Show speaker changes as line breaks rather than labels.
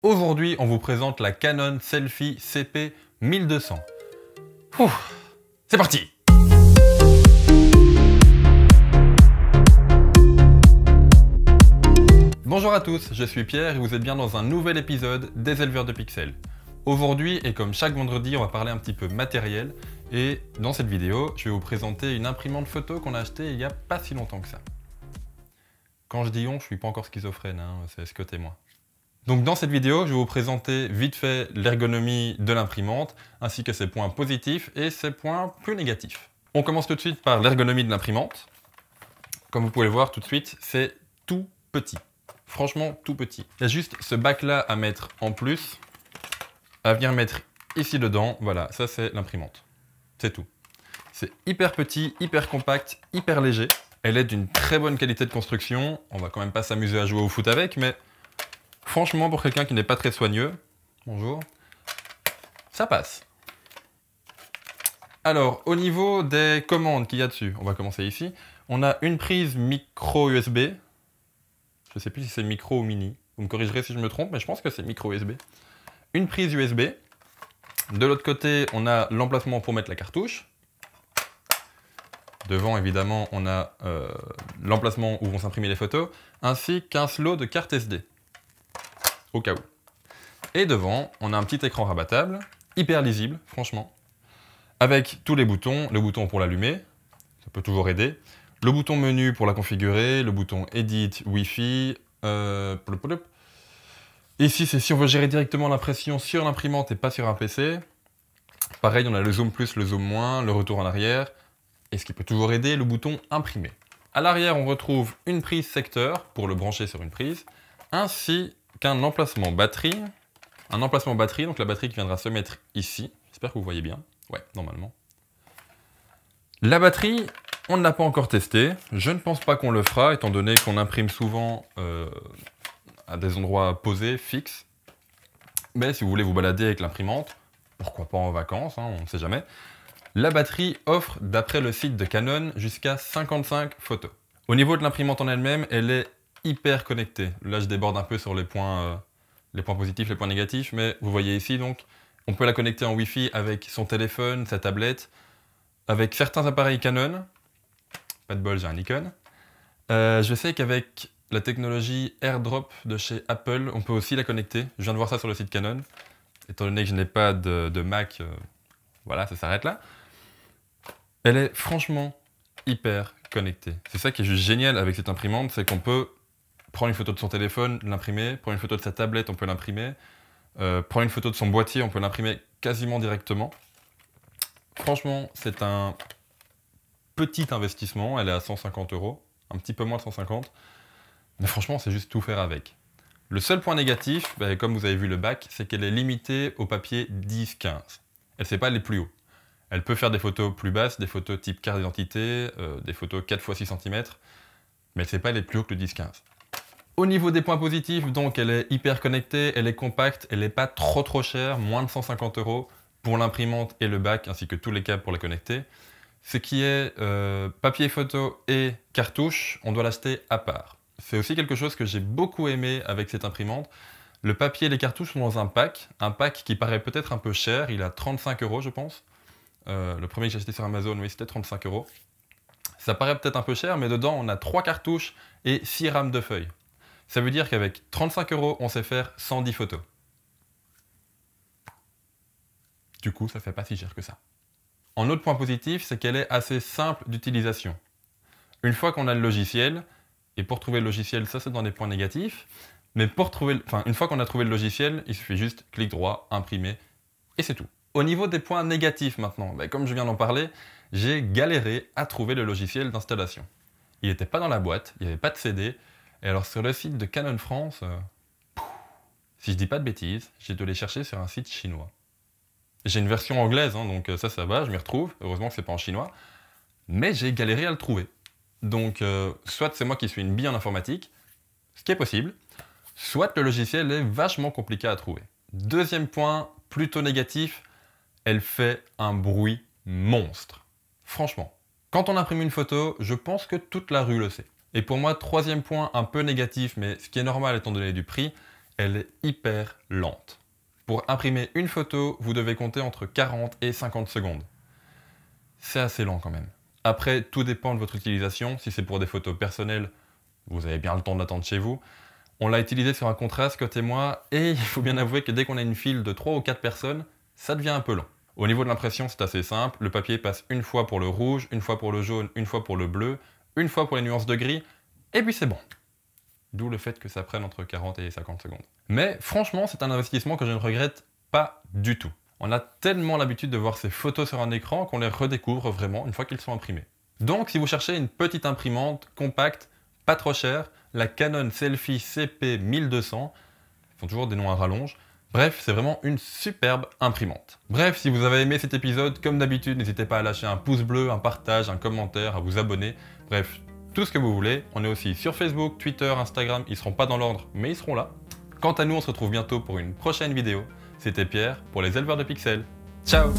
Aujourd'hui, on vous présente la Canon Selphy CP1200. Ouh, c'est parti! Bonjour à tous, je suis Pierre et vous êtes bien dans un nouvel épisode des éleveurs de pixels. Aujourd'hui, et comme chaque vendredi, on va parler un petit peu matériel. Et dans cette vidéo, je vais vous présenter une imprimante photo qu'on a achetée il n'y a pas si longtemps que ça. Quand je dis on, je suis pas encore schizophrène, hein, c'est Scott et moi. Donc dans cette vidéo, je vais vous présenter vite fait l'ergonomie de l'imprimante, ainsi que ses points positifs et ses points plus négatifs. On commence tout de suite par l'ergonomie de l'imprimante. Comme vous pouvez le voir tout de suite, c'est tout petit. Franchement, tout petit. Il y a juste ce bac-là à mettre en plus, à venir mettre ici dedans. Voilà, ça c'est l'imprimante. C'est tout. C'est hyper petit, hyper compact, hyper léger. Elle est d'une très bonne qualité de construction. On va quand même pas s'amuser à jouer au foot avec, mais franchement, pour quelqu'un qui n'est pas très soigneux, bonjour, ça passe. Alors, au niveau des commandes qu'il y a dessus, on va commencer ici. On a une prise micro USB. Je ne sais plus si c'est micro ou mini. Vous me corrigerez si je me trompe, mais je pense que c'est micro USB. Une prise USB. De l'autre côté, on a l'emplacement pour mettre la cartouche. Devant, évidemment, on a l'emplacement où vont s'imprimer les photos, ainsi qu'un slot de carte SD. Au cas où. Et devant, on a un petit écran rabattable, hyper lisible, franchement, avec tous les boutons, le bouton pour l'allumer, ça peut toujours aider, le bouton menu pour la configurer, le bouton Edit, Wi-Fi, ici c'est si on veut gérer directement l'impression sur l'imprimante et pas sur un PC. Pareil, on a le zoom plus, le zoom moins, le retour en arrière, et ce qui peut toujours aider, le bouton imprimer. À l'arrière, on retrouve une prise secteur pour le brancher sur une prise, ainsi qu'un emplacement batterie. Un emplacement batterie, donc la batterie qui viendra se mettre ici. J'espère que vous voyez bien. Ouais, normalement. La batterie, on ne l'a pas encore testée. Je ne pense pas qu'on le fera, étant donné qu'on imprime souvent à des endroits posés, fixes. Mais si vous voulez vous balader avec l'imprimante, pourquoi pas en vacances, hein, on ne sait jamais. La batterie offre, d'après le site de Canon, jusqu'à 55 photos. Au niveau de l'imprimante en elle-même, elle est hyper connectée. Là, je déborde un peu sur les points positifs, les points négatifs, mais vous voyez ici, donc, on peut la connecter en Wi-Fi avec son téléphone, sa tablette, avec certains appareils Canon. Pas de bol, j'ai un Nikon. Je sais qu'avec la technologie AirDrop de chez Apple, on peut aussi la connecter. Je viens de voir ça sur le site Canon. Étant donné que je n'ai pas de Mac, voilà, ça s'arrête là. Elle est franchement hyper connectée. C'est ça qui est juste génial avec cette imprimante, c'est qu'on peut prendre une photo de son téléphone, l'imprimer, prendre une photo de sa tablette, on peut l'imprimer, prendre une photo de son boîtier, on peut l'imprimer quasiment directement. Franchement, c'est un petit investissement, elle est à 150 €, un petit peu moins de 150, mais franchement, c'est juste tout faire avec. Le seul point négatif, comme vous avez vu le bac, c'est qu'elle est limitée au papier 10-15. Elle ne sait pas aller plus haut. Elle peut faire des photos plus basses, des photos type carte d'identité, des photos 4 x 6 cm, mais elle ne sait pas aller plus haut que le 10-15. Au niveau des points positifs, donc elle est hyper connectée, elle est compacte, elle n'est pas trop chère, moins de 150 € pour l'imprimante et le bac, ainsi que tous les câbles pour les connecter. Ce qui est papier photo et cartouche, on doit l'acheter à part. C'est aussi quelque chose que j'ai beaucoup aimé avec cette imprimante. Le papier et les cartouches sont dans un pack qui paraît peut-être un peu cher, il a 35 € je pense. Le premier que j'ai acheté sur Amazon, oui, c'était 35 €. Ça paraît peut-être un peu cher, mais dedans on a 3 cartouches et 6 rames de feuilles. Ça veut dire qu'avec 35 €, on sait faire 110 photos. Du coup, ça fait pas si cher que ça. Un autre point positif, c'est qu'elle est assez simple d'utilisation. Une fois qu'on a le logiciel, et pour trouver le logiciel, ça c'est dans les points négatifs, mais une fois qu'on a trouvé le logiciel, il suffit juste clic droit, imprimer, et c'est tout. Au niveau des points négatifs maintenant, comme je viens d'en parler, j'ai galéré à trouver le logiciel d'installation. Il n'était pas dans la boîte, il n'y avait pas de CD, et alors sur le site de Canon France, si je dis pas de bêtises, j'ai dû les chercher sur un site chinois. J'ai une version anglaise, hein, donc ça va, je m'y retrouve, heureusement que c'est pas en chinois, mais j'ai galéré à le trouver. Donc soit c'est moi qui suis une bille en informatique, ce qui est possible, soit le logiciel est vachement compliqué à trouver. Deuxième point, plutôt négatif, elle fait un bruit monstre. Franchement, quand on imprime une photo, je pense que toute la rue le sait. Et pour moi, troisième point un peu négatif, mais ce qui est normal étant donné du prix, elle est hyper lente. Pour imprimer une photo, vous devez compter entre 40 et 50 secondes. C'est assez lent quand même. Après, tout dépend de votre utilisation. Si c'est pour des photos personnelles, vous avez bien le temps d'attendre chez vous. On l'a utilisé sur un contraste côté moi, et il faut bien avouer que dès qu'on a une file de 3 ou 4 personnes, ça devient un peu long. Au niveau de l'impression, c'est assez simple. Le papier passe une fois pour le rouge, une fois pour le jaune, une fois pour le bleu, une fois pour les nuances de gris, et puis c'est bon. D'où le fait que ça prenne entre 40 et 50 secondes. Mais franchement, c'est un investissement que je ne regrette pas du tout. On a tellement l'habitude de voir ces photos sur un écran qu'on les redécouvre vraiment une fois qu'ils sont imprimés. Donc si vous cherchez une petite imprimante compacte, pas trop chère, la Canon Selphy CP1200, ils font toujours des noms à rallonge. Bref, c'est vraiment une superbe imprimante. Bref, si vous avez aimé cet épisode, comme d'habitude, n'hésitez pas à lâcher un pouce bleu, un partage, un commentaire, à vous abonner. Bref, tout ce que vous voulez. On est aussi sur Facebook, Twitter, Instagram. Ils seront pas dans l'ordre, mais ils seront là. Quant à nous, on se retrouve bientôt pour une prochaine vidéo. C'était Pierre pour les éleveurs de pixels. Ciao!